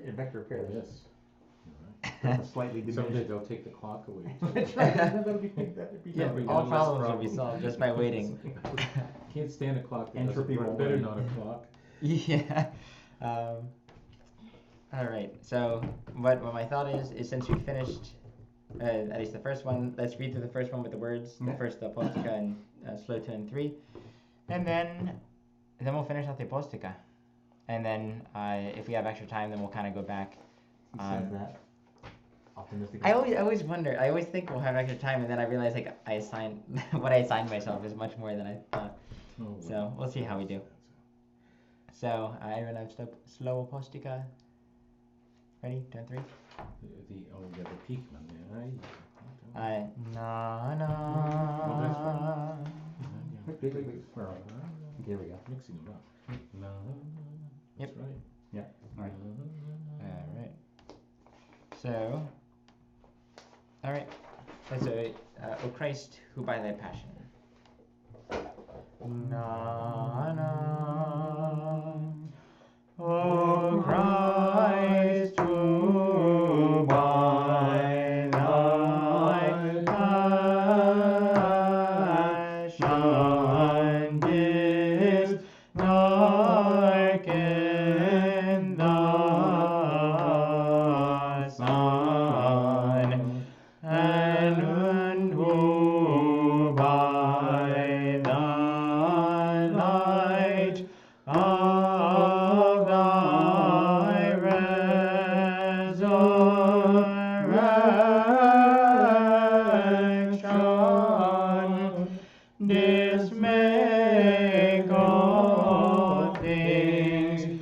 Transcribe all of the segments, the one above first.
vector pairs. Yes. That's a slightly diminished. Someday they'll take the clock away. That's right. That'll be Yeah, That'll be all one less problems will be problem. solved just by waiting. Can't stand a clock that Entropy doesn't work. won't Better win. not a clock. Yeah. All right. So what my thought is since we finished at least the first one, let's read through the first one with the words. The first, the Aposticha and slow 2 and 3, and then we'll finish out the Aposticha, and then if we have extra time, then we'll kind of go back. Says that. Optimistic. I always wonder. I always think we'll have extra time, and then I realize like I assigned what I assigned myself is much more than I thought. Oh, So we'll see how we do. So everyone have slow Aposticha. Ready? 2 and 3. The Peakman there. Na na. Oh, that's right. Wait. Where are we? Here we go. Mixing them up. La, la, la. Yep. That's right. Yeah. All right. All right. So, all right. So, O Christ, who by thy passion. Na na. O Christ, who by thy passion didst darken the sun, and who by the light of thy resurrection didst make all things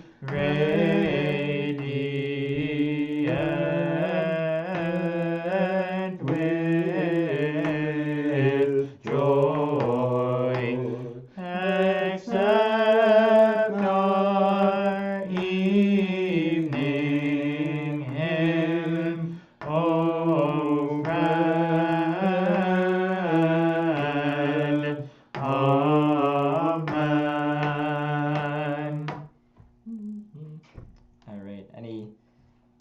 radiant with joy. Accept our evening hymn, O friend of man. All right. Any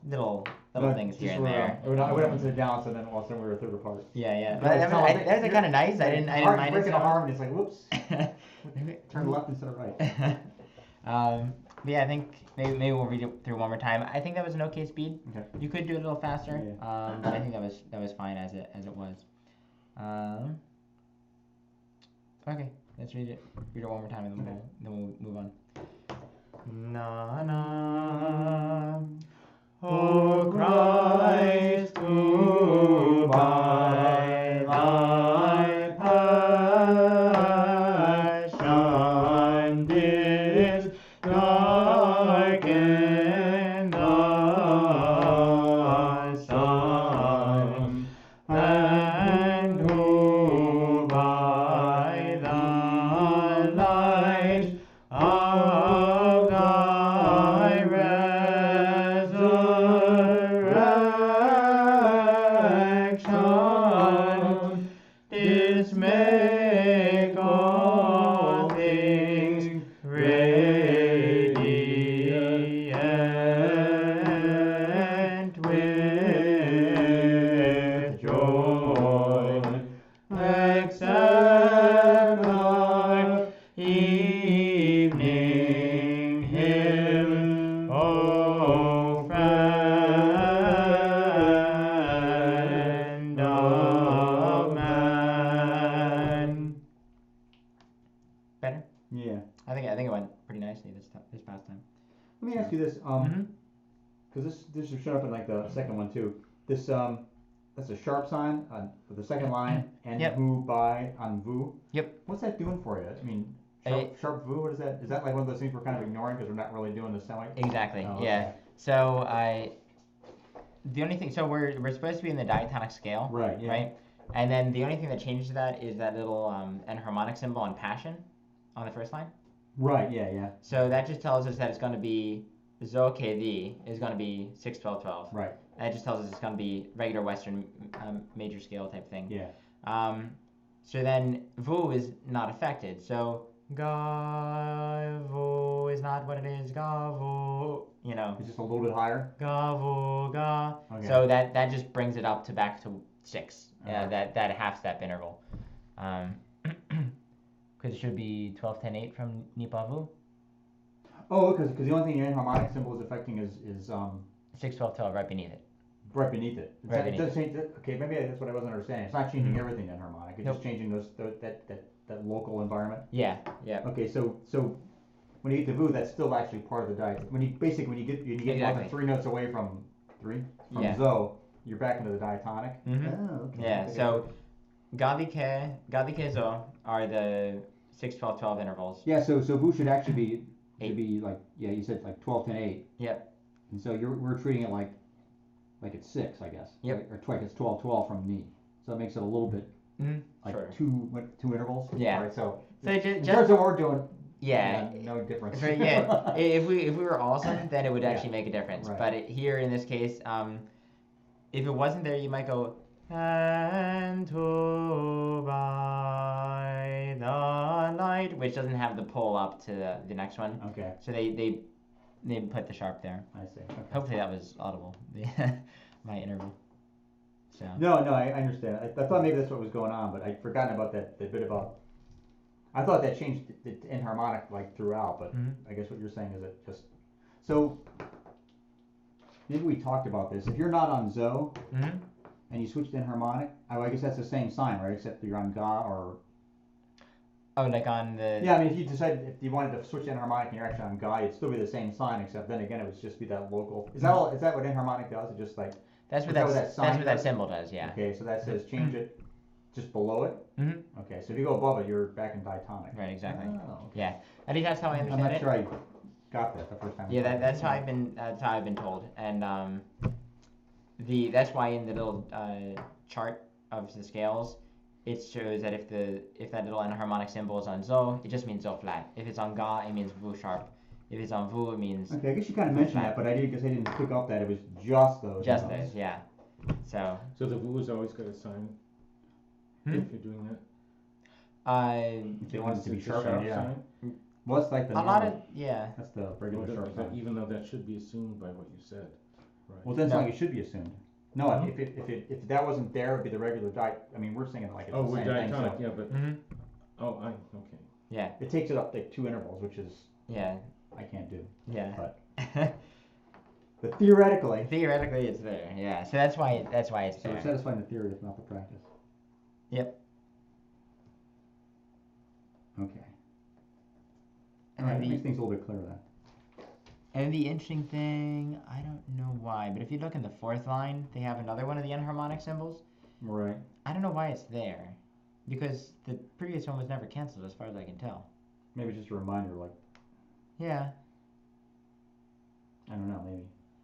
little things here and there? I went up into the down, so then all of a sudden we were a third apart. Yeah. But That's kind of nice. I didn't mind it. Breaking a So. harmony, it's like whoops. Turn left instead of right. But yeah, I think maybe we'll read it through one more time. I think that was an okay speed. Okay. You could do it a little faster, Yeah. but I think that was fine as it was. Okay, let's read it one more time, and then we'll move on. Na na. O Christ, who by thy passion didst darken the sun, and who by the light of thy resurrection didst make all things radiant with joy. Accept our evening hymn, O friend of man. Better? Yeah. I think it went pretty nicely this past time. Let me ask you this, because this should show up in like the second one too. This that's a sharp sign for the second line, and Yep. who by on vu. Yep. What's that doing for you? I mean, sharp vu. What is that? Is that like one of those things we're kind of ignoring because we're not really doing the semi? Exactly. Oh, Yeah. okay. So the only thing, so we're supposed to be in the diatonic scale, Right. Yeah. right? And then the only thing that changes that is that little enharmonic symbol on passion on the first line. Right. Yeah. Yeah. So that just tells us that it's going to be Zo-K-V is going to be 6-12-12. Right. That just tells us it's going to be regular Western major scale type thing. Yeah. So then vu is not affected. So Gavo is not what it is. Gavo, you know. It's just a little bit higher. Gavo, ga. Okay. So that just brings it up to back to 6. Alright. That half step interval. Because it should be 12, 10, 8 from Nipavu. Oh, because the only thing your enharmonic symbol is affecting is 6, 12, 12 right beneath it. right beneath it. Right It beneath does change. Okay, maybe that's what I wasn't understanding. It's not changing Mhm. everything enharmonic. It's Nope. just changing that local environment. Yeah. Okay, so when you get to VU, that's still actually part of the diatonic. When you get more than 3 notes away from Yeah. zo, you're back into the diatonic. Mhm. Oh, okay. Yeah, Okay, so Gavike Zo are the 6, 12, 12 intervals. Yeah, so VU should actually be Eight. like, yeah, you said like 12, 10, 8. Yep. And so we're treating it like it's 6, I guess. Yep. Or it's 12, 12 from ni. So it makes it a little bit like Sure. two intervals. Yeah. All right, so So in terms of what we're doing, yeah. no difference. Yeah. If we were awesome, then it would actually make a difference. Right. But here in this case, if it wasn't there, you might go and to by the light, which doesn't have the pull up to the next one. Okay, So they put the sharp there. I see. Okay. Hopefully that was audible. My interval. So. No, I understand. I thought maybe that's what was going on, but I'd forgotten about the bit about. I thought that changed it to enharmonic like throughout, but I guess what you're saying is it just. So maybe we talked about this. If you're not on zo and you switch to enharmonic, I guess that's the same sign, right? Except you're on ga or. Oh, like on the. Yeah, I mean, if you decided if you wanted to switch to enharmonic and you're actually on ga, it'd still be the same sign, except then again it would just be that local. Is that all? Is that what enharmonic does? It just like. That's what that sign that's what that does? symbol does. Yeah. Okay, so that says change it just below it. Okay, so if you go above it, you're back in diatonic. Right. Exactly. Oh, okay. Yeah. At least that's how I I'm understand not it. sure I got that the first time. Yeah, that's how I've been told, and that's why in the little chart of the scales, it shows that if that little enharmonic symbol is on zo, it just means zo flat. If it's on ga, it means vu sharp. If it's on vu, it means. Okay, I guess you kind of mentioned that, but I didn't pick up that it was just those. Just notes. those, yeah. So. So the VU has always got a sign if you're doing that. If they want it to be Is it the sharpened, yeah. sign? Well, it's like the. A lot normal- of yeah. That's the regular sharp sign. Even though that should be assumed by what you said, right? Well, then it's No. like it should be assumed. No, if that wasn't there, it'd be the regular I mean, we're saying like it's Oh, the we're same thing. diatonic, So yeah, but okay. Yeah. it takes it up like 2 intervals, which is Yeah. I can't do. Yeah. But theoretically. Theoretically, it's there. Yeah. So that's why it's So we're there. satisfying the theory, if not the practice. Yep. Okay. And Alright, then that makes things a little bit clearer then. And the interesting thing, I don't know why, but if you look in the 4th line, they have another one of the enharmonic symbols. Right. I don't know why it's there, because the previous one was never canceled, as far as I can tell. Maybe just a reminder, like, Yeah. I don't know, maybe.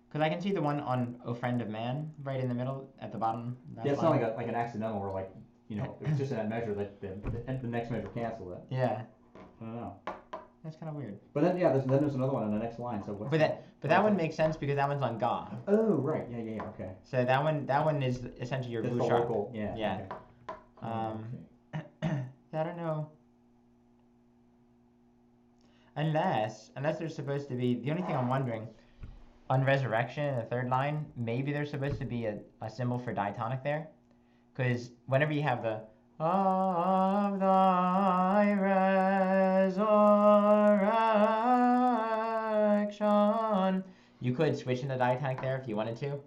Because I can see the one on O Friend of Man right in the middle at the bottom. Yeah, it's not like an accidental where like, it's just in that measure that the next measure canceled it. Yeah. I don't know. That's kind of weird. But then there's another one on the next line. So what's But that one makes sense because that one's on Ga. Oh right, yeah, okay. So that one is essentially your That's blue the sharp. local, yeah. Yeah. Okay. I don't know. Unless there's supposed to be, the only thing I'm wondering, on Resurrection in the 3rd line, maybe there's supposed to be a symbol for diatonic there. Because whenever you have the of thy resurrection, you could switch into diatonic there if you wanted to.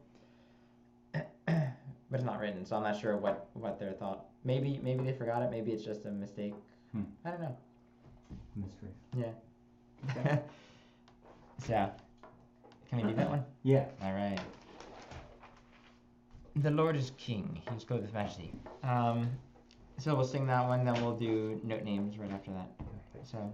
But it's not written, so I'm not sure what their thought. Maybe they forgot it. Maybe it's just a mistake. I don't know. Mystery. Yeah. Okay. So, can we do that one? Yeah. All right. The Lord is King. He is clothed with majesty. So we'll sing that one, then we'll do note names right after that. So.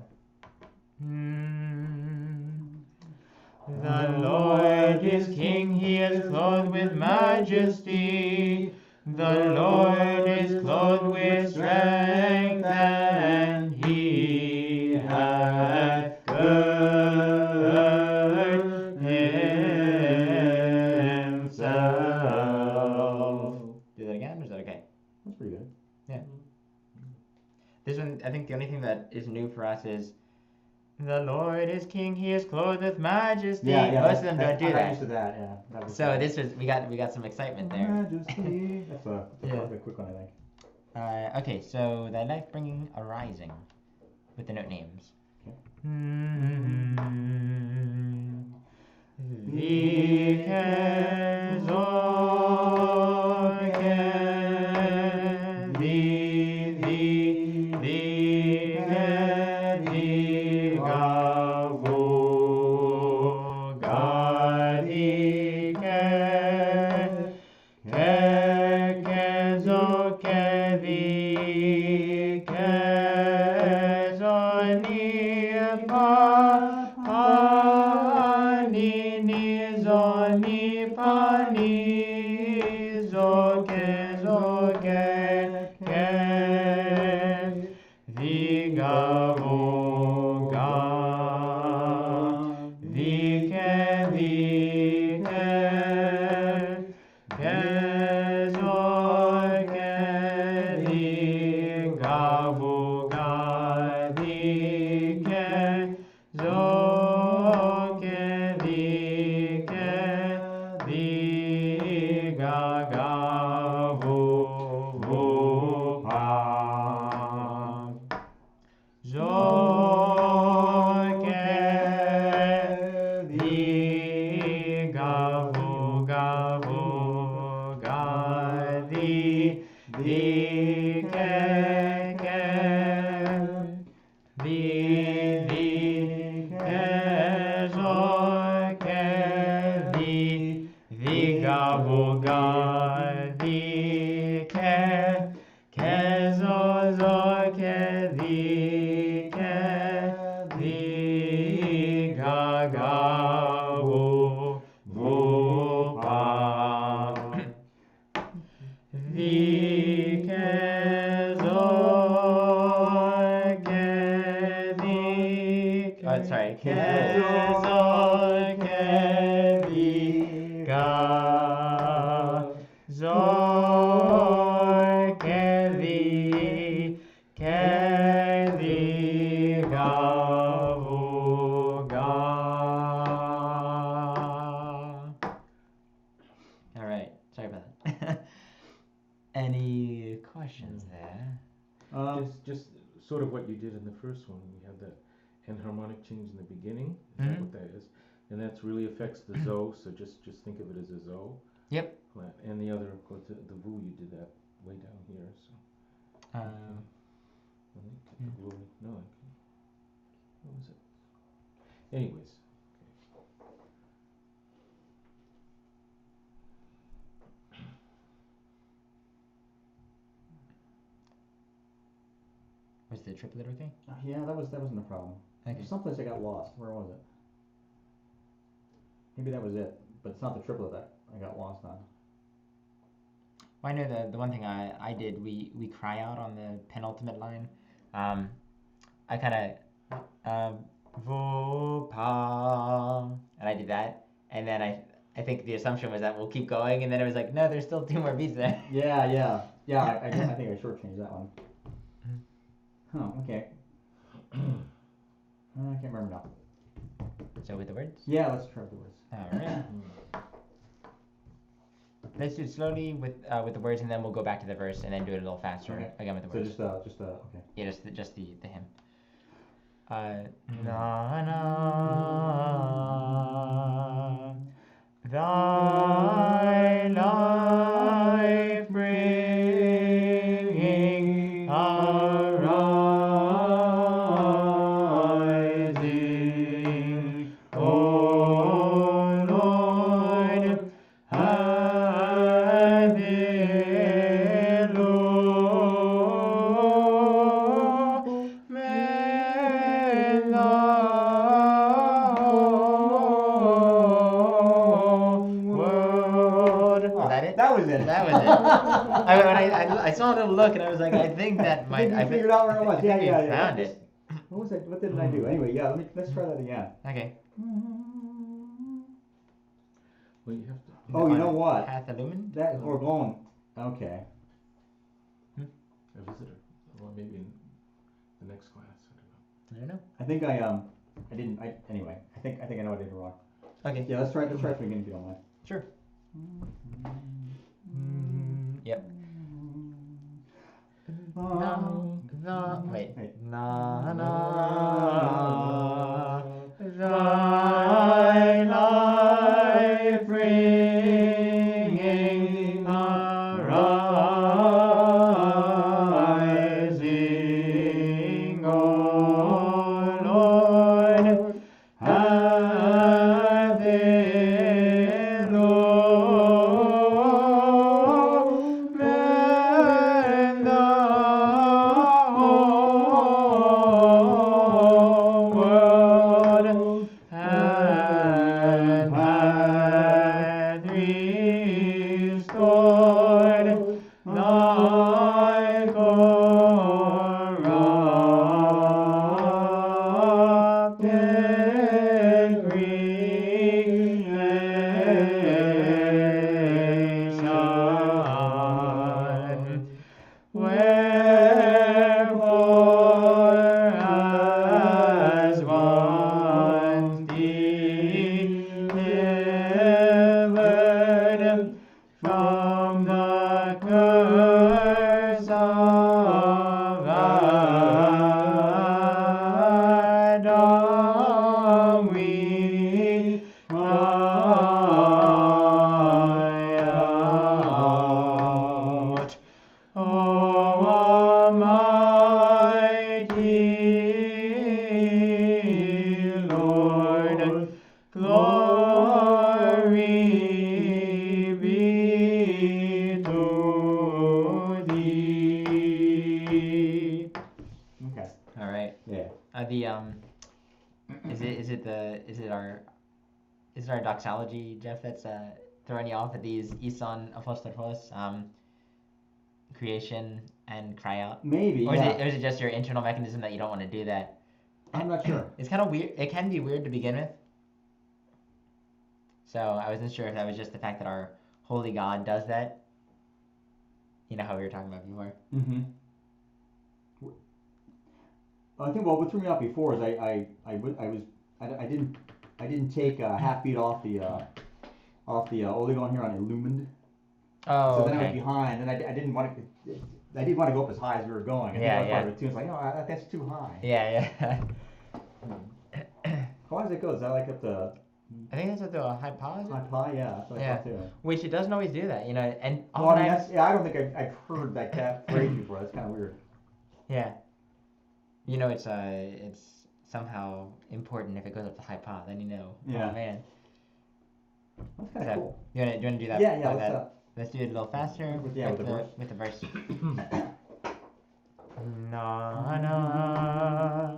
The Lord is King. He is clothed with majesty. The Lord is clothed with strength, and He hath girded Himself. Do that again, or is that okay? That's pretty good. Yeah. This one, think the only thing that is new for us is the Lord is King, He is clothed with majesty. Yeah, Most of them don't do I'm not that. used to that. Yeah. That was So this was we got some excitement there. Majesty. That's a Yeah. quick one, I think. Okay, so thy life bringing arising with the note names. Okay. Sorry. All right. Sorry about that. Any questions there? Just sort of what you did in the first one. We had that enharmonic change in the beginning. Is that what that is? And that really affects the zo. So just think of it as a zo. Yep. And the other, of course, the vu. You did that way down here. So. No. What was it? Anyways. Was the triplet okay? Yeah, that wasn't a problem. Okay. Someplace I got lost. Where was it? Maybe that was it, but it's not the triplet that I got lost on. Well, I know the one thing I did, we cry out on the penultimate line. I kind of vo pa, and I did that, and then I think the assumption was that we'll keep going, and then it was like, no, there's still 2 more beats there. Yeah. I think I shortchanged that one. Oh, okay. I can't remember now. So with the words? Yeah, let's try with the words. All right. Let's do it slowly with the words, and then we'll go back to the verse, and then do it a little faster again with the words. So just okay. Yeah, just the hymn. Na na, thy life bringing arising, O Lord, That was it. That was it. I saw a little look, and I was like, I think that might. I figured out where it was. Yeah. Found it. What was it? What did I do? Anyway, yeah. Let's try that again. Okay. Well, you have to. Oh, you know what? Hath illumined? That we're going. Okay. A visitor. Well, maybe the next class. I don't know. I think anyway, I think I know what I did wrong. Okay. Yeah, let's try from the beginning if you don't mind. Sure. Yep. Wait. Na na thy life bringing arising, O Lord, hath illumined the whole world, and hath restored thy corrupted creation. Wherefore, as once delivered from the curse of Adam, we cry out. O Almighty Lord, glory be to thee. Okay. All right. Yeah. Is it our doxology, Jeff, that's throwing you off at these Ison Apostolos, creation and cry out? Maybe. Or Yeah. is it just your internal mechanism that you don't want to do that? I'm not sure. It's kind of weird. It can be weird to begin with. So I wasn't sure if that was just the fact that our holy God does that. You know how we were talking about before. Mm-hmm. I think what threw me off before is I didn't take a half beat off the Oligon here on illumined. Oh, So then I was okay. behind, and I didn't want to go up as high as we were going. And Yeah, that was part of it too. It's like, no, that's too high. Yeah. How high does it go? Is that like up to I think that's what the high pause. high pi? Yeah, that's what I thought too. Which it doesn't always do that, you know. And Well, I mean, oftentimes, I don't think I've heard that phrase before. That's kind of weird. yeah. You know, it's somehow important if it goes up to high pa. Then you know. Yeah. Oh man. That's kind of cool. Do you want to do that? Yeah. Let's do it a little faster. With the verse. Na na.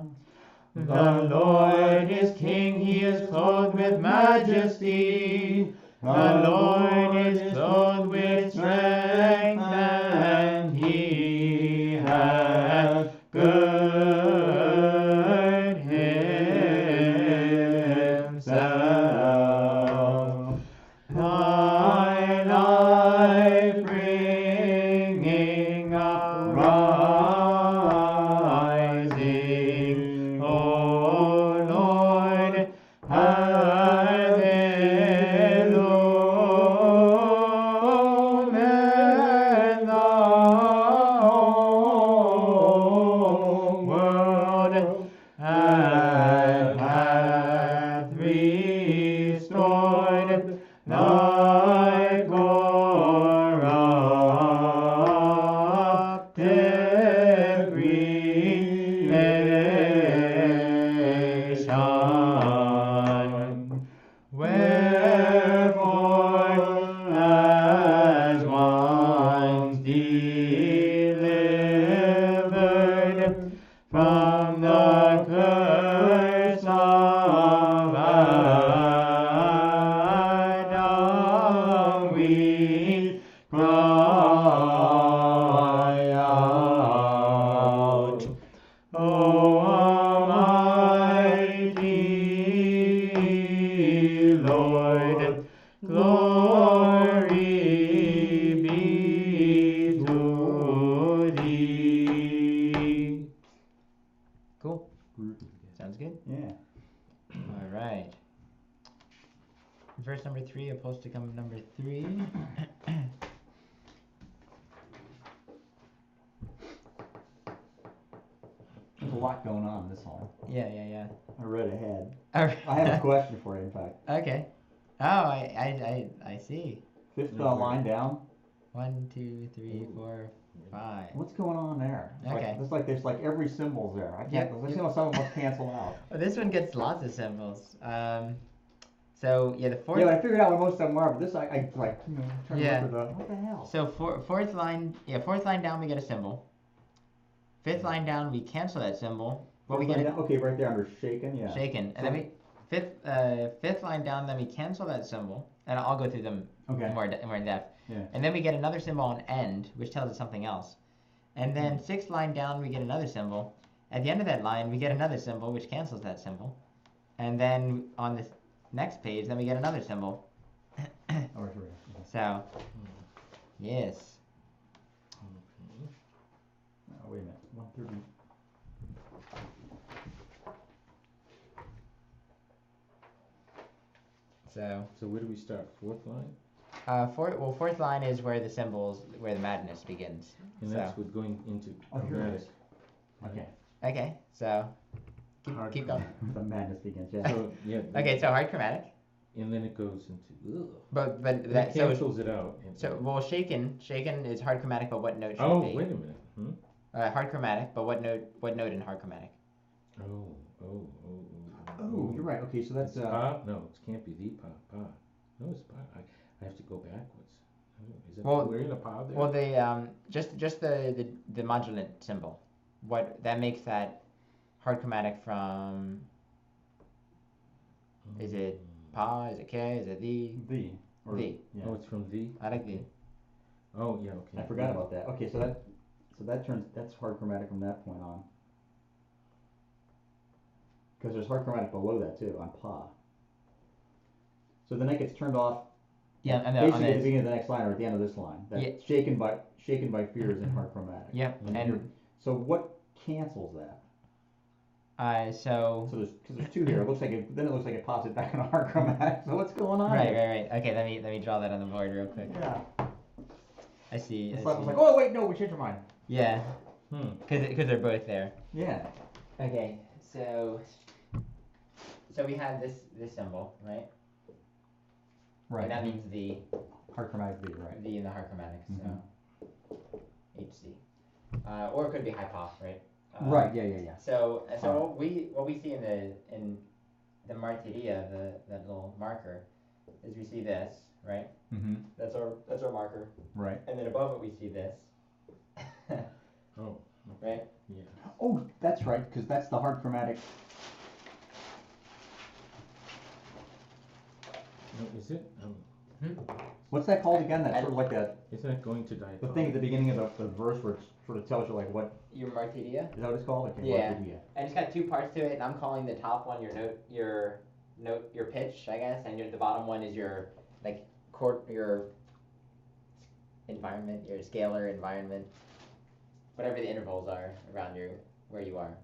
The Lord is King, He is clothed with majesty. The Lord is clothed with strength, and He hath girded Himself. Thy life bringing arising, O Lord, hath illumined the whole world, and hath restored thy 3. There's a lot going on in this one. Yeah. I read ahead. Alright. I have a question for you, in fact. Okay. Oh, I see. Fifth line down. 1, 2, 3, 4, 5. What's going on there? Okay. It's like there's like every symbol's there. I can't. Yep, I feel like someone must cancel out. Well, this one gets lots of symbols. So yeah, the fourth. Yeah, but I figured out what most of them are. But this, I like, trying Yeah. to look at what the hell. So fourth line down we get a symbol. Fifth line down we cancel that symbol. But we get okay, right there under shaken, yeah. Shaken, and then we fifth line down, then we cancel that symbol, and I'll go through them more in depth. Yeah. And then we get another symbol on end, which tells us something else. And then sixth line down, we get another symbol. At the end of that line, we get another symbol, which cancels that symbol. And then on the next page, then we get another symbol. So, yes. Oh, wait a minute. 130. So where do we start? Fourth line? Fourth line is where the madness begins. And that's with going into here it is. Okay. Okay, so keep going. The madness begins, yeah. So, yeah. Okay, so hard chromatic. And then it goes into, ugh. But that cancels it out. Shaken is hard chromatic, but what note should Oh, it be? wait a minute. Hard chromatic, but what note in hard chromatic? Oh, you're right. Okay, so that's pa? No, it can't be the pa. No, it's pa. I have to go backwards. Is it we're in a pa there? Well, the just the modulant symbol. What that makes that hard chromatic from? Is it pa? Is it k? Is it the? The. Or, the. Yeah. Oh, it's from the. I like the. Oh yeah, okay. I forgot about that. Okay, so that's hard chromatic from that point on. Because there's hard chromatic below that too on pa. So then that gets turned off. Yeah, and basically at the beginning of the next line or at the end of this line. That shaken by fears in hard chromatic. Yep. And so what cancels that? So there's two here. It looks like it pops it back in hard chromatic. So what's going on? Right. Okay, let me draw that on the board real quick. Yeah. I see. It's like, oh wait, no, we changed our mind. Yeah. Because they're both there. Yeah. Okay, so we have this symbol, right? Right. And that means the hard chromatic V, right? V in the hard chromatic, so HC. Or it could be high pop, right? Right. Yeah. So what we see in the martiria, that little marker, is we see this, right? Mm-hmm. That's our marker. Right. And then above it we see this. Oh. Right. Yeah. Oh, that's right, because that's the hard chromatic. No, is it? What's that called again? That's sort of like that. Isn't it going to die? The thing at the beginning of the verse where it sort of tells you like what. Your martiria. Is that what it's called? Okay, yeah. Martiria. And it's got two parts to it, and I'm calling the top one your pitch, I guess, and the bottom one is your your environment, your scalar environment, whatever the intervals are around where you are.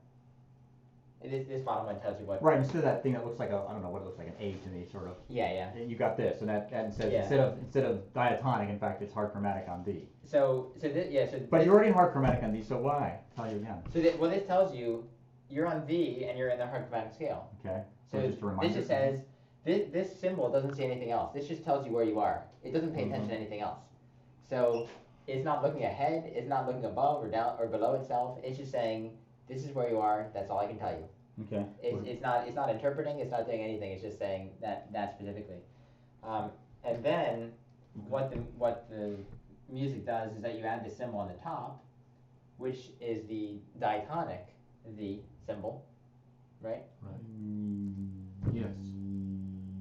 This bottom one tells you what. Right, instead of that thing that looks like I don't know what it looks like, an A to me, sort of. Yeah. You got this, and that says instead of diatonic, in fact, it's hard chromatic on D. But you're already in hard chromatic on D, so why? Tell you again. So this tells you you're on D and you're in the hard chromatic scale. Okay. So just a reminder. this just says this symbol doesn't say anything else. This just tells you where you are. It doesn't pay attention to anything else. So it's not looking ahead. It's not looking above or down or below itself. It's just saying this is where you are. That's all I can tell you. Okay. It's not interpreting. It's not doing anything. It's just saying that specifically. And then what the music does is that you add the symbol on the top, which is the diatonic the symbol, right? Yes.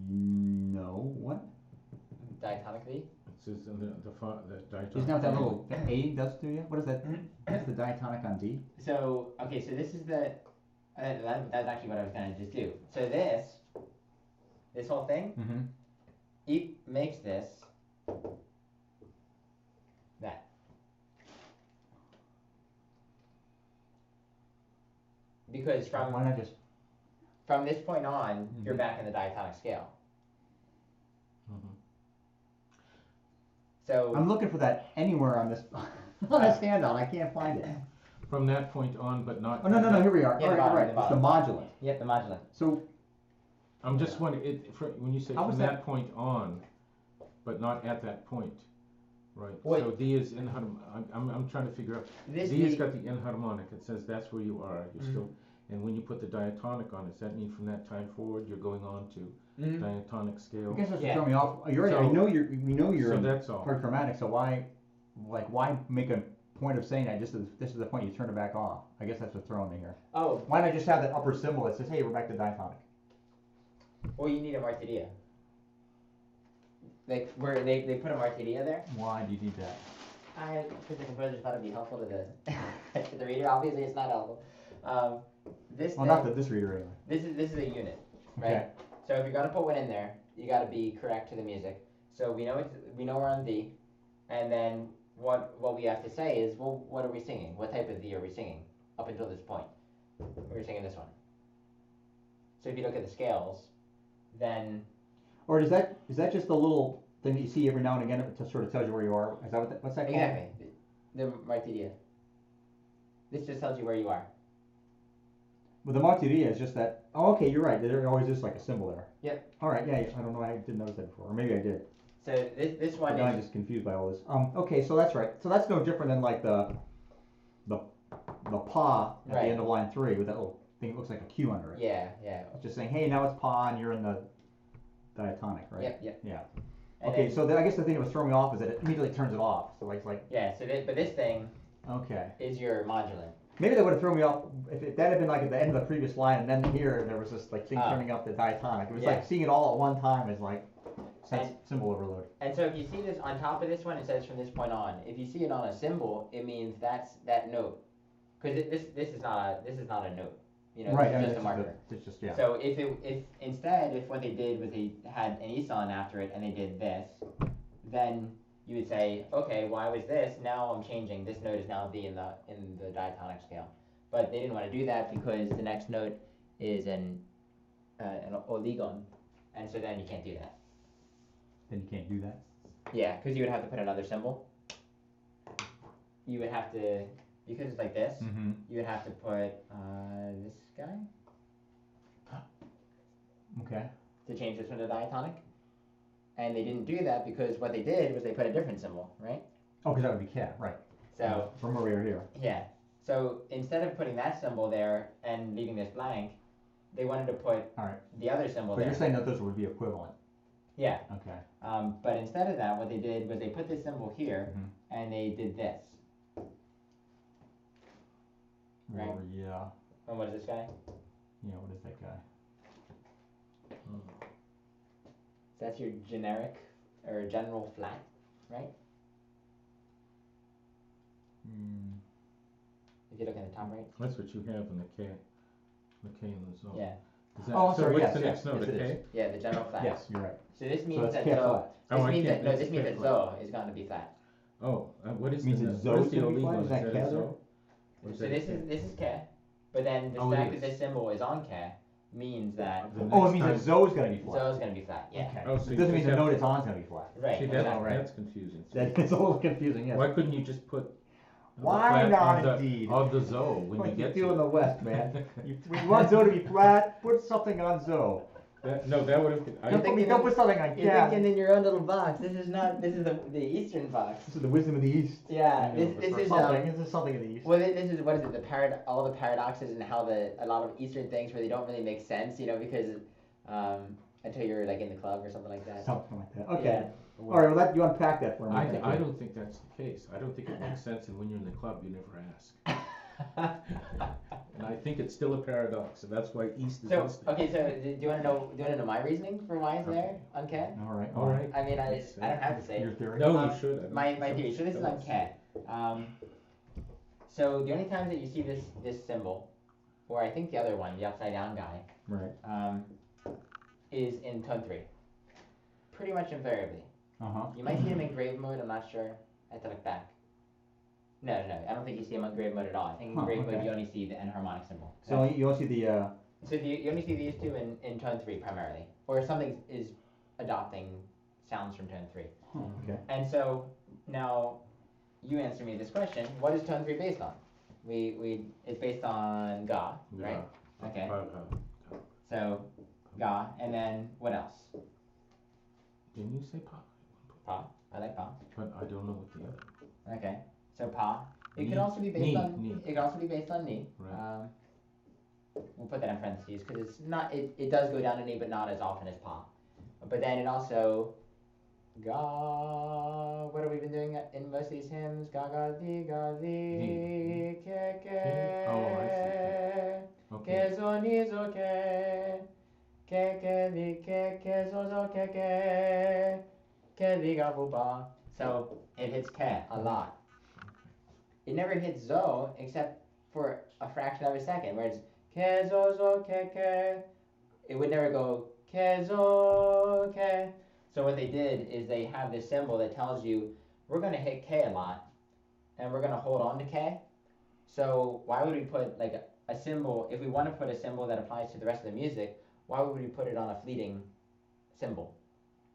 No. What? Diatonic V. It says in the diatonic. Isn't that what that little A does to you? What is that? That's the diatonic on D. So okay, so this is the. That's actually what I was gonna just do. So this whole thing, it makes this that. Because why not just from this point on, you're back in the diatonic scale. So I'm looking for that anywhere on this on this handout. I can't find it. From that point on, but not. Oh no, here we are. Yeah, All the right, bottom, right. the It's the bottom. modulant. Yep, the modular. So I'm just wondering, when you say How from was that that- point on, but not at that point, right? Wait. So D is I'm trying to figure out, This D has the- got the enharmonic, it says that's where you are, you're still, and when you put the diatonic on, does that mean from that time forward, you're going on to diatonic I scale? guess that's Yeah. throwing me off. You're right. So- We know you're So in that's all. hard chromatic. So why make a point of saying that? This is the point you turn it back off. I guess that's what's throwing me here. Oh, Why not just have that upper symbol that says, hey, we're back to diatonic? well, you need a martiria. Like where they put a martiria there. Why do you need that? Because the composer thought it'd be helpful to the to the reader. Obviously, it's not helpful. This Well, thing, not this reader anyway. this is a unit, right? Okay. So if you're gonna put one in there, you got to be correct to the music. So we know we're on D, and then what we have to say is, well, what are we singing? What type of D are we singing up until this point? We're singing this one. So if you look at the scales, then Or is that just a little thing that you see every now and again to sort of tells you where you are? Is that what's that called? exactly the martiria. This just tells you where you are. Well, the martiria is just that. Oh, okay, you're right. There always is like a symbol there. Yep. All right. Yeah. I don't know. I didn't notice that before, or maybe I did. So this one But now is I'm just confused by all this. Okay, so that's right. So that's no different than like the pa at Right. the end of line 3 with that little thing that looks like a Q under it. yeah. It's just saying, hey, now it's pa and you're in the diatonic, right? Yep. Yeah. And Okay, then- so I guess the thing that was throwing me off is that it immediately turns it off. So it's like, yeah. So but this thing okay. is your modulant. Maybe that would have thrown me off if that had been like at the end of the previous line, and then here there was this like thing turning up the diatonic. It was Yeah. like seeing it all at one time is like And- symbol overload. And so if you see this on top of this one, it says from this point on. If you see it on a symbol, it means that's that note. Because this is not a note. You know, Right. this is It's just a marker. It's just yeah. So if what they did was they had an eson after it and they did this, then you would say, okay, why was this? Now I'm changing. This note is now D in the diatonic scale. But they didn't want to do that because the next note is an oligon, and so then you can't do that. Then you can't do that. Yeah, because you would have to put another symbol. You would have to, because it's like this, Mm-hmm. you would have to put this guy Okay. to change this one to diatonic. And they didn't do that because what they did was they put a different symbol, right? Oh, because that would be cat, right? So, From where we are here. yeah. So instead of putting that symbol there and leaving this blank, they wanted to put All right. the other symbol But there. you're saying that those would be equivalent. Yeah. Okay. But instead of that, what they did was they put this symbol here Mhm. and they did this. Right. Or, yeah. And what is this guy? Yeah. What is that guy? That's your generic or general flat, right? Mm. If you look in the top right. That's what you have in the K in the zone. Yeah. Is that, Oh, I'm so sorry, what's yes, the yes, next note, yes, a it K? is. Yeah, the general flat. Yes, you're right. So this So means that's that K Zo. flat. Oh, This I means can't- that it's this means K that flat. Zo is going to be flat. Oh, what is Means the, that what Zo's is the gonna be flat? oligon? Is that Is K that a there? Zo? Or is So that a this K? is K, but then the Oh, it fact that is. this symbol is on K means that The Oh, it next means time- that Zo's gonna be flat. Zo is going to be flat. Yeah. Okay. Oh, so it you doesn't mean just the have note to- it's on is gonna be flat. Right. See, exactly. that's confusing. That gets a little confusing, yes. Why couldn't you just put the Why flat not, on the, indeed? of the Zo when Like you get do to in the it? West, man. You want Zo to be flat, put something on Zo. No, that would have. Don't put something on You're Cat. thinking in your own little box. This is the Eastern box. This is the wisdom of the East. Yeah. I know, This but this for is something. This is something of the East. Well, this is what is it? All the paradoxes and how a lot of Eastern things where they don't really make sense, you know, because until you're like in the club or something like that. Something like that. Okay. Yeah. All right. Well, you unpack that for me. Thank I you. don't think that's the case. I don't think it makes sense, and when you're in the club, you never ask. And I think it's still a paradox, and that's why East is So listed. okay, so do you want to know my reasoning for why it's there on K? All right. All right. I mean, I don't have to say Your it. theory. No, Um, you should. My theory. So this is on K. So the only times that you see this symbol, or I think the other one, the upside down guy, Right. is in tone 3. Pretty much invariably. Uh-huh. You might see him in grave mode, I'm not sure. I have to look back. No, I don't think you see him on grave mode at all. I think in Huh, grave mode okay. you only see the enharmonic symbol. So you also see the So you only see these two in tone 3 primarily. Or if something is adopting sounds from tone 3. Okay. And so now you answer me this question: what is tone 3 based on? It's based on ga, right? Okay. So ga, and then what else? Didn't you say pa? Pa. I like pa. But I don't know what the other. Okay. So pa. It could Ni. also be based Ni. on. Ni. It could also be based on ni. Right. We'll put that in parentheses because it's not. It does go down to ni, but not as often as pa. But then it also ga. What have we been doing in most of these hymns? Ga ga di ke ke. Oh, I see. Okay. Ke zo ni zo ke li ke zo zo ke li ga bu ba. So it hits ke a lot. It never hits zo except for a fraction of a second, where it's ke zo zo ke. It would never go ke zo ke. So what they did is they have this symbol that tells you we're going to hit K a lot and we're going to hold on to K. So why would we put like a symbol, if we want to put a symbol that applies to the rest of the music, why would we put it on a fleeting symbol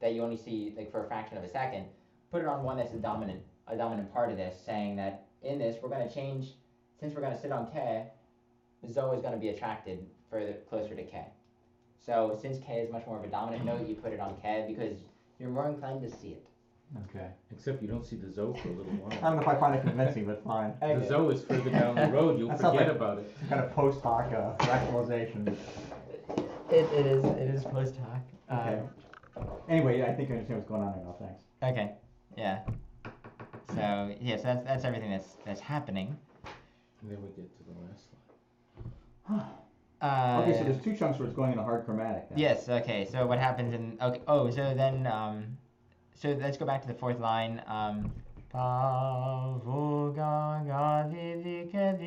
that you only see like for a fraction of a second? Put it on one that's a dominant part of this, saying that in this we're going to change, since we're going to sit on K, Zo is going to be attracted further closer to K. So since K is much more of a dominant note, you put it on K because you're more inclined to see it. Okay. Except you don't see the zo for a little while. I don't know if I find it convincing, but fine. Okay. The zo is further down the road. You'll forget about it. Some kind of post hoc rationalization. It is post hoc. Okay. Anyway, I think I understand what's going on there now. Thanks. Okay. Yeah. So yeah, so that's everything that's happening. And then we get to the last line. Okay, so there's two chunks where it's going in a hard chromatic then. Yes. Okay. So what happens in okay? Oh, so then so let's go back to the fourth line. Pa vu ga ga di ke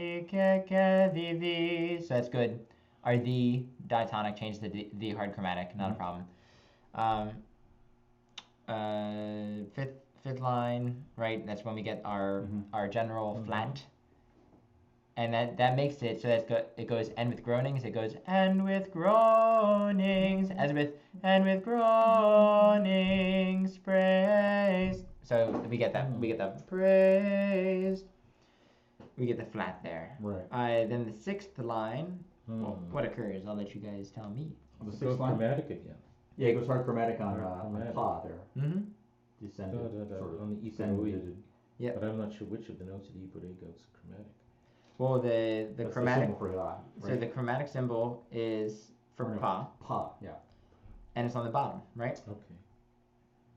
di. So that's good. Our the diatonic changed to the hard chromatic, not a problem. Fifth line, right? That's when we get our general flat. And that makes it so it goes and with groanings, it goes and with groanings, as with and with groanings praise. So we get that praise. We get the flat there. Right. Then the sixth line, what occurs? I'll let you guys tell me. The It sixth goes line? chromatic again. Yeah, it goes hard chromatic on chromatic. pa there. Mm-hmm. Descended. Sort of On the descended. Yep. But I'm not sure which of the notes of the E goes chromatic. Well, the That's chromatic. The symbol for la, right? So the chromatic symbol is for pa. Pa, yeah. And it's on the bottom, right? Okay.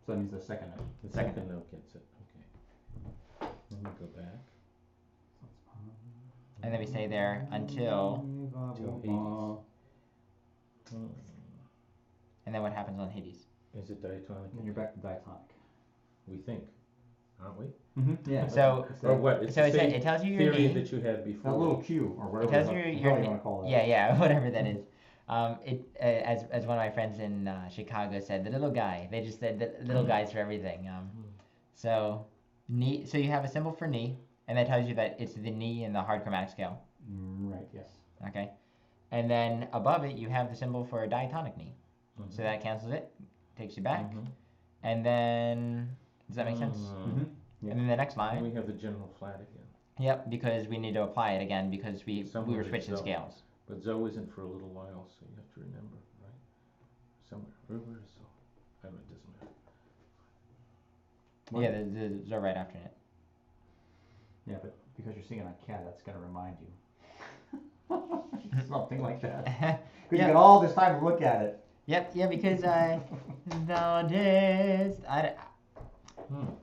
So that means the second note. The second note gets it. Okay. Let me go back. And then we stay there until Hades. And then what happens on Hades? Is it diatonic? And you're back to diatonic. We think, aren't we? Yeah. So Or what? It's so the same it tells you your theory knee. that you had before. That little Q or It whatever. tells you you want to call that. yeah, whatever that is. As one of my friends in Chicago said, the little guy. They just said the little guys for everything. So knee. So you have a symbol for knee, and that tells you that it's the knee in the hard chromatic scale. Right. Yes. Okay. And then above it, you have the symbol for a diatonic knee. So that cancels it, takes you back, and then does that make sense? Yeah. And then the next line. And we have the general flat again. Yep, because we need to apply it again because we were switching scales. But zo isn't for a little while, so you have to remember, right? Somewhere. Where is zo? I don't know, it doesn't matter. Yeah, the zo right after it. Yeah, but because you're singing on cat, that's gonna remind you. Something like that. Because you got all this time to look at it. Yep, yeah, because thou didst.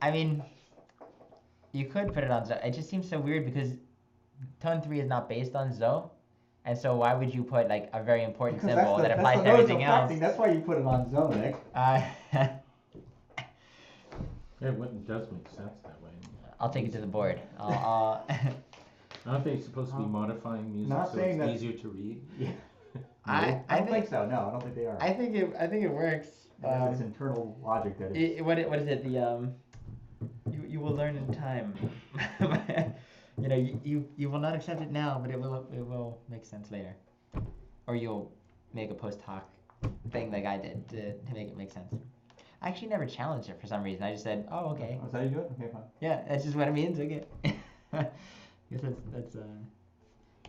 I mean, you could put it on zo. It just seems so weird because tone 3 is not based on zo, and so why would you put like a very important symbol that applies to everything else? That's why you put it on zo, Nick. It does make sense that way. I'll take it to the board. I'll Aren't they supposed to be modifying music not so saying it's that- easier to read? Yeah. I don't think so. No, I don't think they are. I think it works. It's internal logic that is. What is it? The you will learn in time. You know, you will not accept it now, but it will make sense later, or you'll make a post hoc thing like I did to make it make sense. I actually never challenged it for some reason. I just said, oh, okay. Oh, is that how you do it? Okay, fine. Yeah, that's just what it means. Okay. Guess that's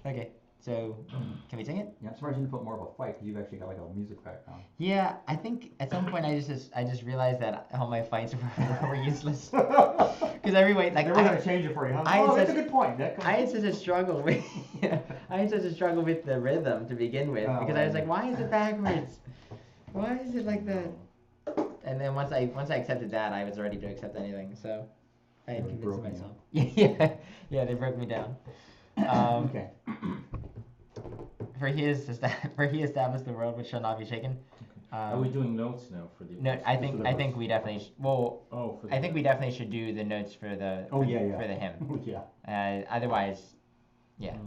okay. So, can we sing it? Yeah, I'm surprised you didn't put more of a fight because you've actually got like a music background. Yeah, I think at some point I just realized that all my fights were useless. Because everybody like They were gonna change it for you, huh? That's a good point. I had such a struggle with I had such a struggle with the rhythm to begin with because I was like, why is it backwards? Why is it like that? And then once I accepted that, I was ready to accept anything. So I had convinced myself. Yeah, they broke me down. Okay. For he established the world which shall not be shaken. Are we doing notes now for the? No, I think we definitely I think we definitely should do the notes for the for the hymn. Yeah. Otherwise, yeah. Yes.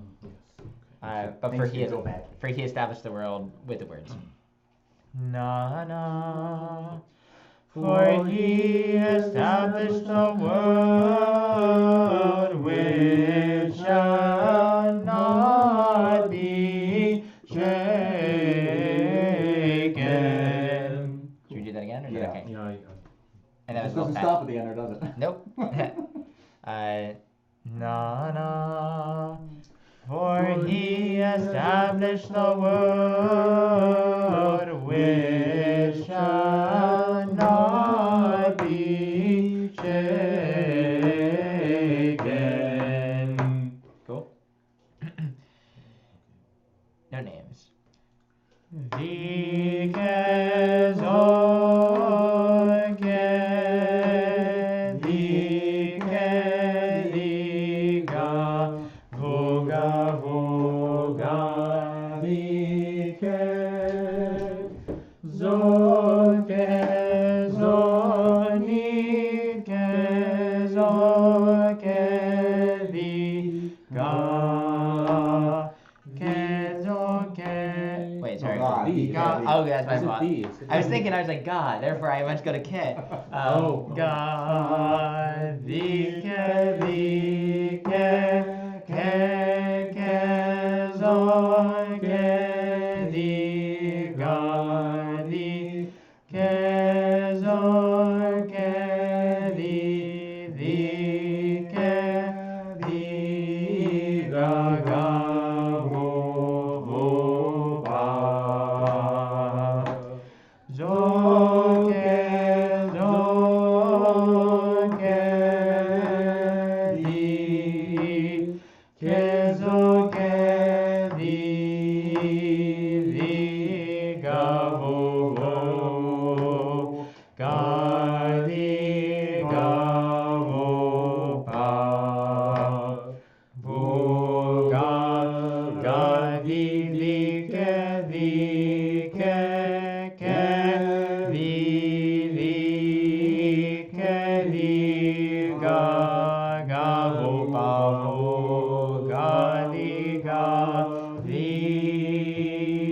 Okay. But for he established the world with the words. Na na. For he established the world which shall not be shaken. Should we do that again, or is that okay? Yeah. And that It was doesn't stop at the end, or does it? Nope. Na na. For he established the world which shall not be shaken. Cool. No names. Wait, sorry. God. Oh, that's my fault. I was thinking, I was like, God, therefore I must go to Ke. God, Vike, Zon, Ke, God, Vike, Zon, Ke,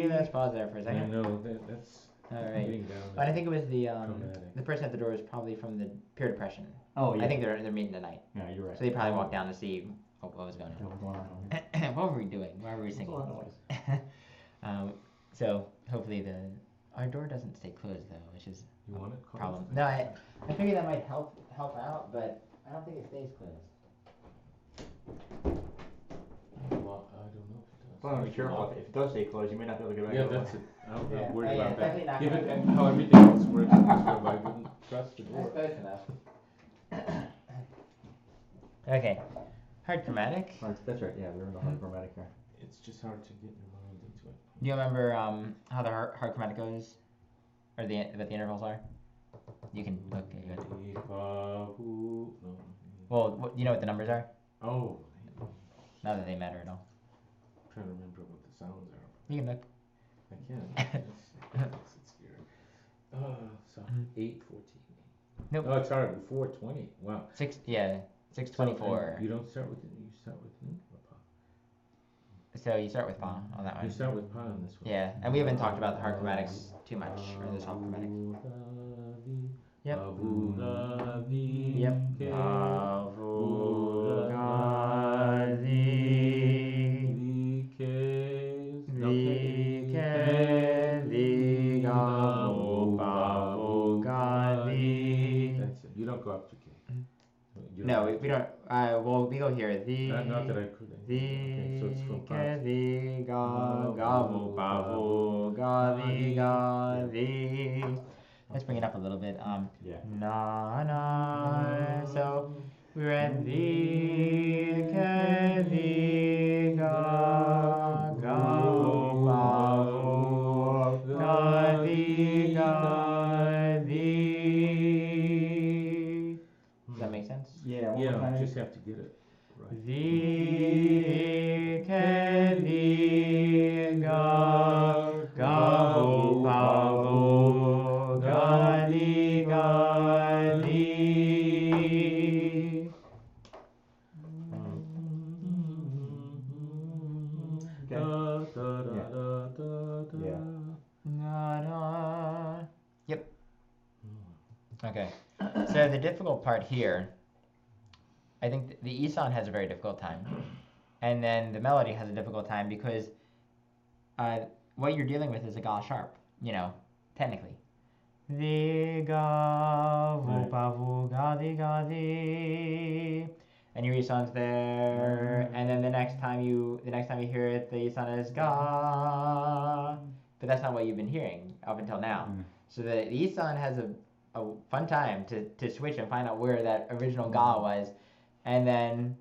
Let's pause there for a second. I know that's. All right. But I think it was the person at the door was probably from the Pure Depression. Oh yeah. I think they're meeting tonight. Yeah, you're right. So they probably walked down to see what was going on. What were we doing? Why were we singing? So hopefully our door doesn't stay closed though, which is You want it a problem. No, I figured that might help out, but I don't think it stays closed. Well, I don't know if it does. Well, be careful. If it does stay closed, you may not be able to get back. Yeah, that's it. I'm worried about that. Definitely not Given gonna how everything else works, I wouldn't trust the door. That's close enough. Okay. Hard chromatic. That's right. Yeah, we're in the hard chromatic here. It's just hard to get your mind into it. Do you remember how the hard chromatic goes, or what the intervals are? You can look. Well, you know what the numbers are? Oh. Not that they matter at all. I'm trying to remember what the sounds are. You can look. I can. It's scary. So 8:14. Nope. Oh, it's hard. 4:20. Wow. 624. So, you don't start with you start with me or Pa? So you start with Pa on that one. You start with Pa on this one. Yeah, and we haven't talked about the hard chromatics too much, or this whole chromatic. Yep. Yep. You No, have we to. don't. Well, we go here. Not that I could. Okay, so it's from Ke parts. the ga ga vu ba vu ga the ga the. Let's bring it up a little bit. Yeah. Na na. So we read the ke the ga ga vu ba vu ga the ga the. Does that make sense? Yeah. Yeah, just have to get it right. The ke the ga ga vu pa vu ga the ga the. Yeah. Na, na. Yep. Okay. So the difficult part here, I think the Isan has a very difficult time, and then the melody has a difficult time because what you're dealing with is a ga sharp, technically. The ga vu pa vu ga di ga di, and your Isan's there, and then the next time you hear it, the Isan is ga, but that's not what you've been hearing up until now. So the Isan has a fun time to switch and find out where that original ga was, and then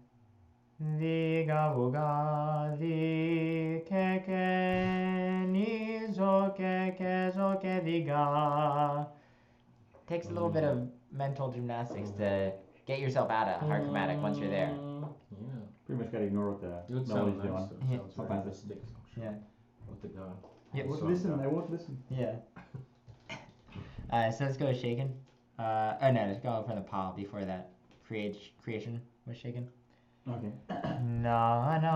the ga vu ga the ke ke ni zo ke the ga. Takes a little bit of mental gymnastics to get yourself out of hard chromatic once you're there. Yeah. Pretty much got to ignore what the It would melody's sound nice, doing. though. Sounds Sometimes very it's mystic, Yeah. with the God. Yeah. I won't listen. I won't listen. Yeah. So let's go with shaken. Oh no, let's go from the pa before that. Creation was shaken. Okay. Na na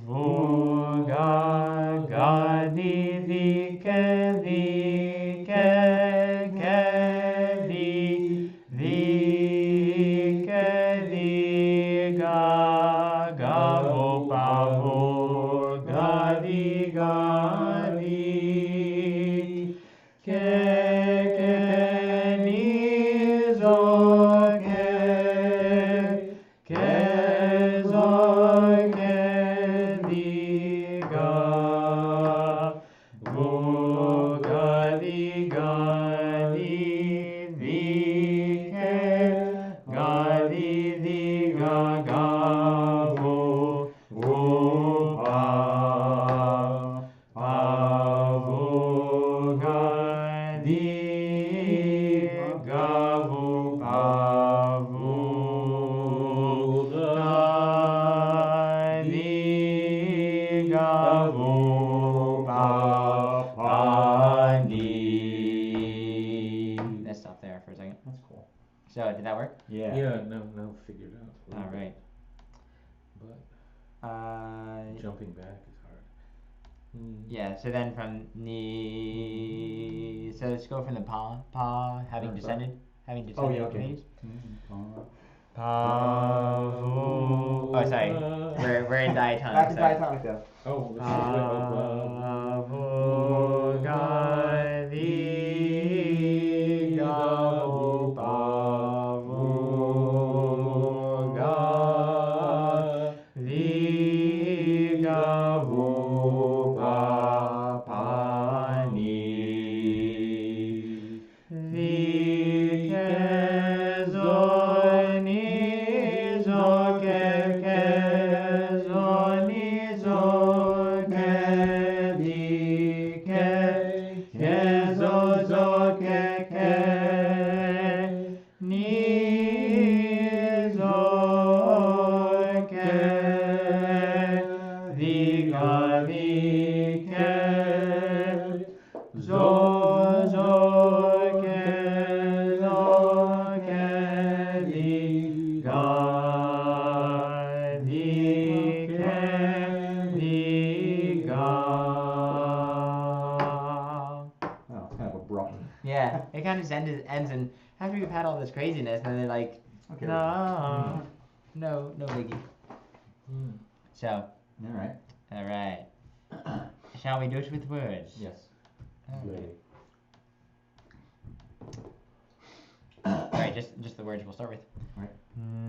vu ga ga di ke di ke di ga ga vu pa vu ga di ga di ke ni zo ke zo ke di ga vu ga di ga di ke ga di ga vu pa vu ga di ga vu pa vu ga di ga vu pa ni. Let's stop there for a second. That's cool. So did that work? Yeah. Yeah, now figured out. a little All right. bit. But jumping back is hard. Yeah, so then from ni, so let's go from the pa having descended Oh yeah. Okay. octaves. Pa vu. Oh sorry, we're in diatonic. Back to diatonic though. Oh, this is Pa vu ga di ga vu pa vu ga di ga vu pa ni. Di ke zo ni zo ke zo ni zo ke di ke zo ke ni zo ke di ga di ke zo ke di ga di ke di ga. Oh, it's kind of abrupt. Yeah, it kind of just ends and after you've had all this craziness, and then they're like, Okay. no biggie. So, All right. Shall we do it with words? Yes. All right. just the words we'll start with. Right.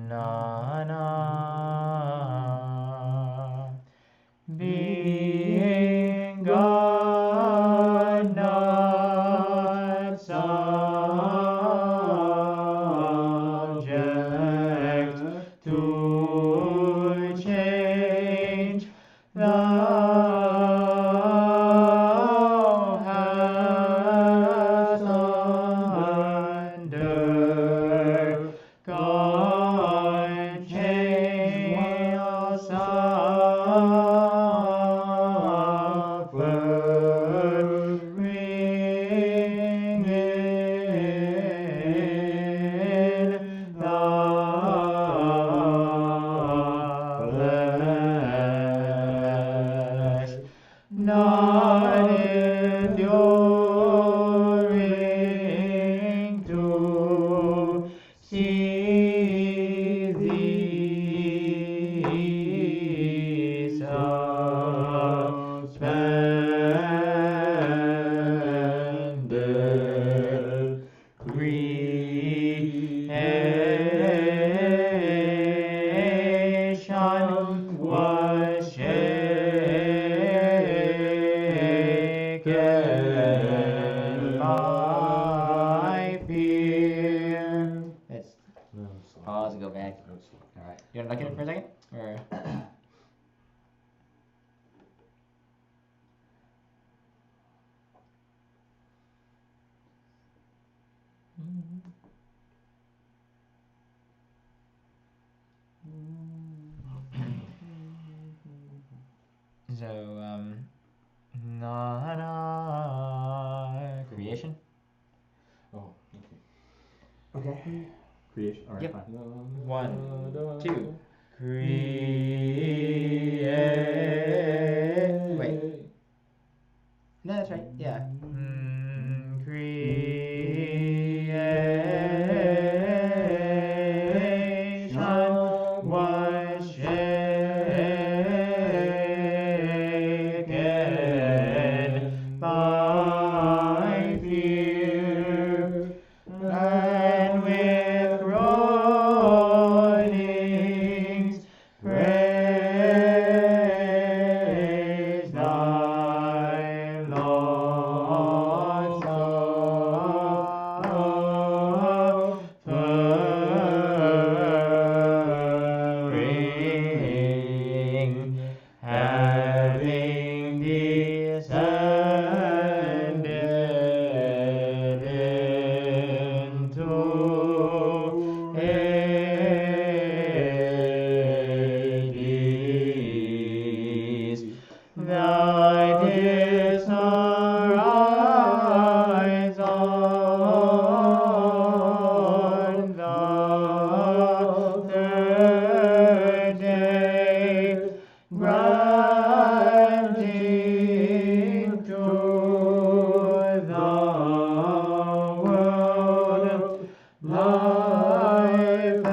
Na na, being God, not subject to change. Thou hast undergone change will suffering in the flesh, not enduring to see thee suspended creation was shaken by fear. Let's No, it's not. pause and go back. No, it's not. All right. You want to look at it for a second? Or so, na na creation. Oh, okay. Okay. Creation. All right. Yep. Fine. 1, 2. Wait. No, that's right. Yeah. Creation was shaken by fear, and with groanings praise thy Lord suffering, having descended into Hades. Thou didst arise on the third day, granting to the world life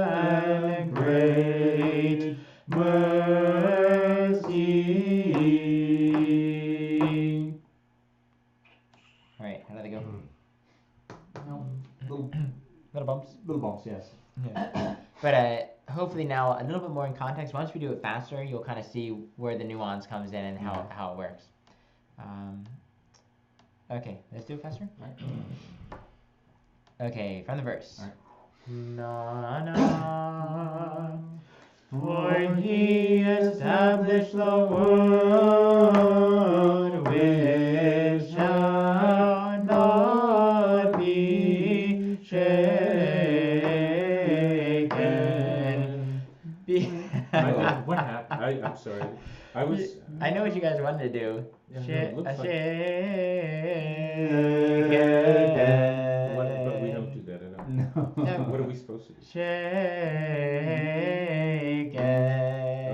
and great mercy. All right, how did they go? No, little, Little bumps. little bumps. Yes. Yeah. But hopefully now a little bit more in context. Once we do it faster, you'll kind of see where the nuance comes in and how it works. Okay, let's do it faster. Right. Okay, from the verse. All right. Na na, for he established the world which shall not be shaken. What happened? I'm sorry. I was. I know what you guys wanted to do. Yeah, no, it looks like- Shaken. But we don't do that at all. No. What are we supposed to do? Shaken.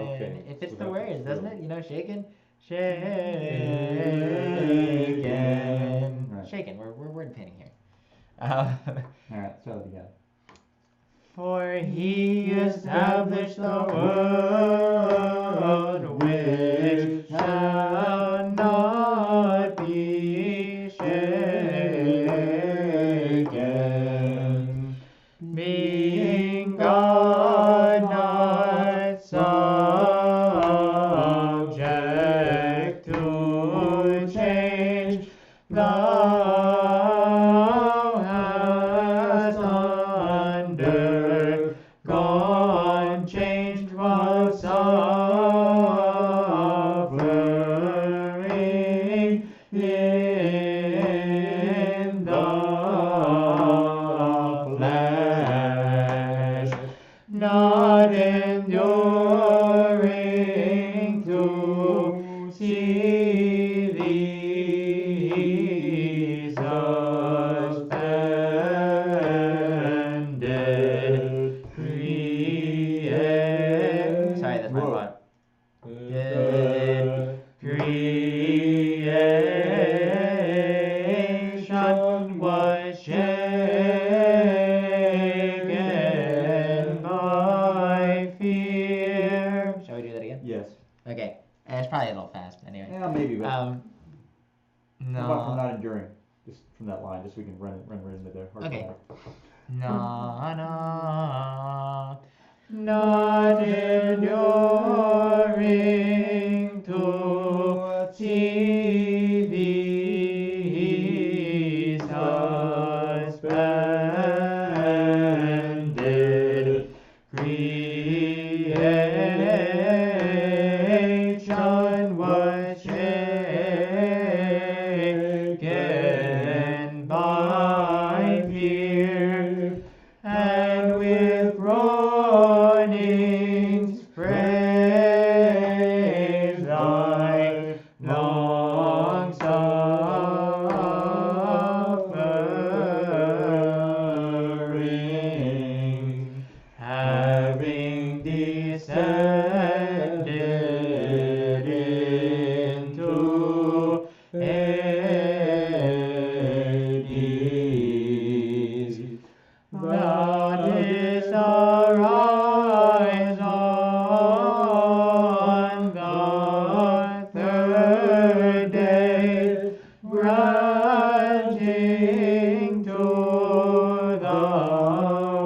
Okay, It fits so the that words, was doesn't true. it? You know, shaken. Shaken. Right. Shaken. We're word painting here. All right. Let's try that again. For he established the world which shall not be shaken. was shaken by fear. Shall we do that again? Yes. Okay. It's probably a little fast, anyway. Yeah, maybe, but No. what about from not enduring? Just from that line, just so we can run right into the hard Okay. part. Na na, not enduring to see thee suspended, creation was shaken by fear, and with groanings praise thy long suffering, having descended into Hades. Thou didst arise on the third day, granting to the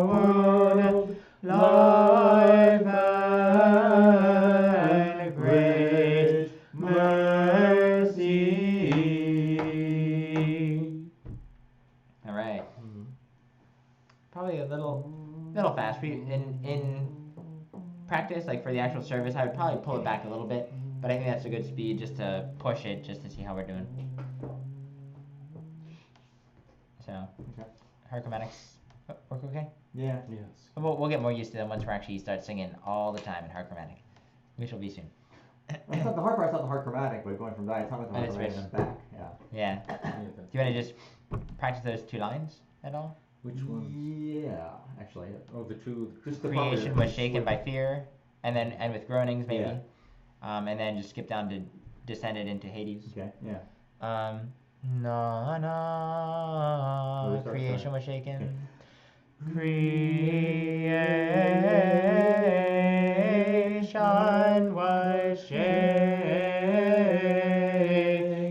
world life and great mercy. All right. Probably a little fast. In practice, like for the actual service, I would probably pull it back a little bit, but I think that's a good speed just to push it, just to see how we're doing. So, Okay. harcomatics work okay? Yeah. Yes. We'll get more used to them once we actually start singing all the time in harcomatic, which will be soon. It's not the hard part's not the hard chromatic, but going from diatonic to hard chromatic and then back. Yeah. Yeah. Do you want to just practice those two lines at all? Which ones? Yeah, actually. Oh, the two. Just the Creation was shaken by fear, and then end with groanings maybe, Yeah. And then just skip down to descended into Hades. Okay. Yeah. Na na, creation was shaken. Creation was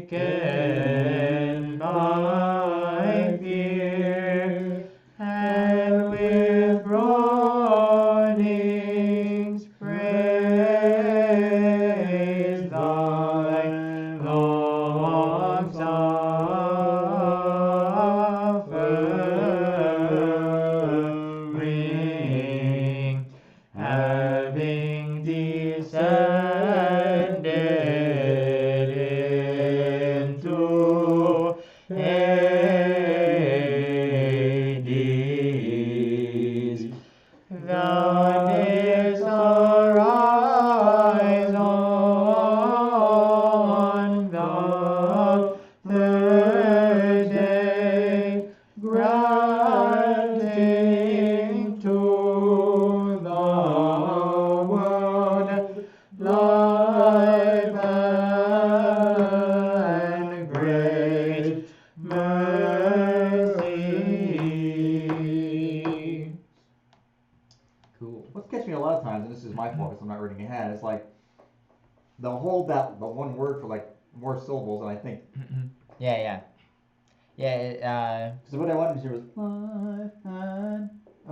shaken by fear, and with groanings praise thy long suffering, having descended into Hades. Thou didst arise on the third day, granting to the world life and great mercy. Cool. What's catching me a lot of times, and this is my fault because I'm not reading ahead, is like they'll hold the one word for like more syllables, and I think. Yeah. So what I wanted to hear was life and. I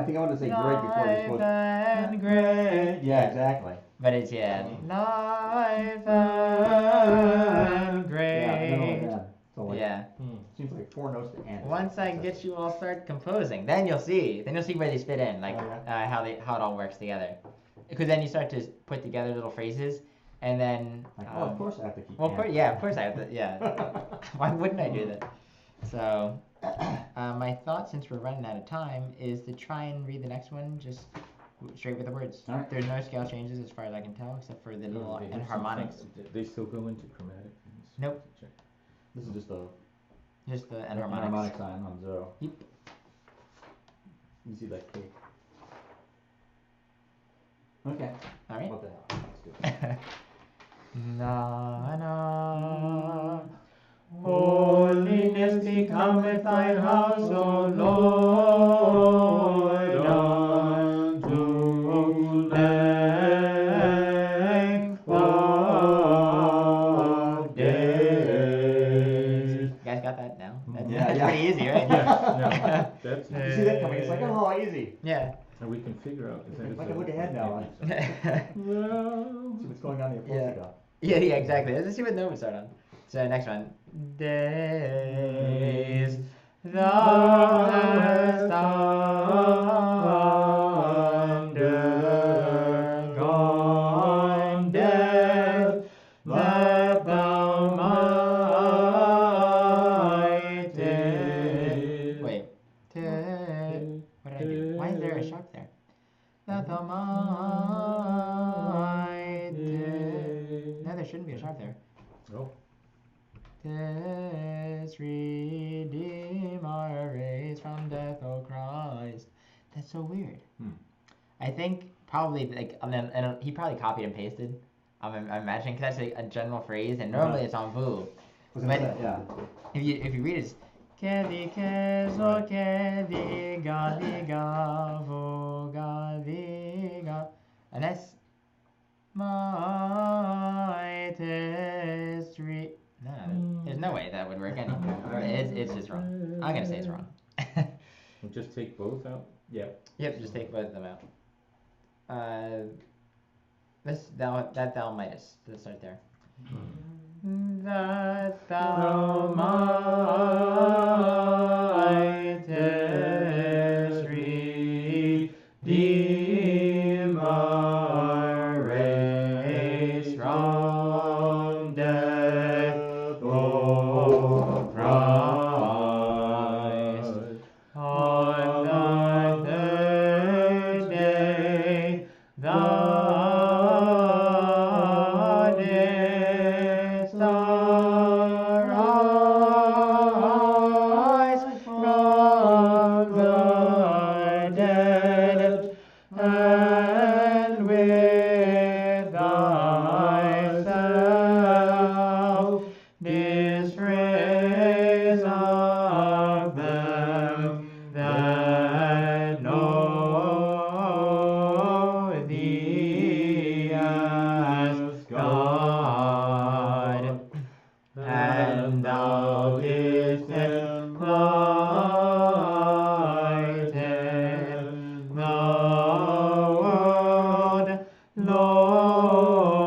think I wanted to say great before you spoke. And great. Yeah, exactly. But it's life and great. Yeah, nothing like that. So like, Yeah. Seems like 4 notes to end. Once I get you all start composing, then you'll see. Then you'll see where they fit in, like how it all works together. Because then you start to put together little phrases, and then. Like, of course I have to keep. Well, of course I have to. Yeah. Why wouldn't I do that? So, my thought, since we're running out of time, is to try and read the next one just straight with the words. All right. There's no scale changes as far as I can tell, except for the little enharmonics. They still go into chromatic. Nope. This is just the enharmonics. harmonic sign on 0. Yep. You see that K. Okay. All right. What the hell? Let's do it. Na na, Holiness becometh thy house, O Lord, unto length of days. You guys got that now? That's pretty easy, right? Yeah, no, that's You easy. see that coming? It's like, oh, easy. Yeah. And we can figure out, is that a I zo? can look ahead now. See what's going on in the Aposticha. Yeah, exactly. Let's see what note we start on. So next one. Days thou hast undergone death, that thou mightest. Wait. What did I do? Why is there a sharp there? That thou mightest. No, there shouldn't be a sharp there. Oh. This redeem our race from death, O Christ. That's so weird. I think probably and he probably copied and pasted. I'm imagining because that's a general phrase, and normally it's on vu. But yeah. if you read it, it's Kedi kezo kedi galiga vo galiga, and that's mightest No, there's no way that would work anymore. It's just wrong. I'm gonna say it's wrong. We'll just take both out? Yeah. Yep, just take both of them out. That thou mightest. Let's start there. That thou mightest redeem our race from death, O Christ. On the third day thou didst arise from the dead, and with thyself didst raise up them that know thee as God, and thou didst enlighten the world,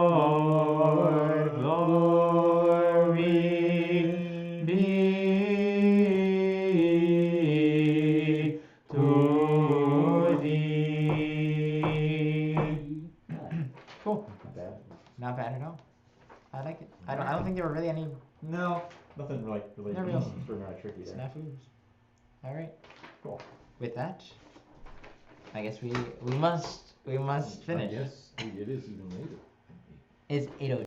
Lord, glory be to thee. Cool. Not bad. Not bad at all. I like it. I don't think there were really any No, nothing really No real extraordinarily tricky there. snafus. All right. Cool. With that, I guess we must finish. Yes, it is even later. It's 8:02.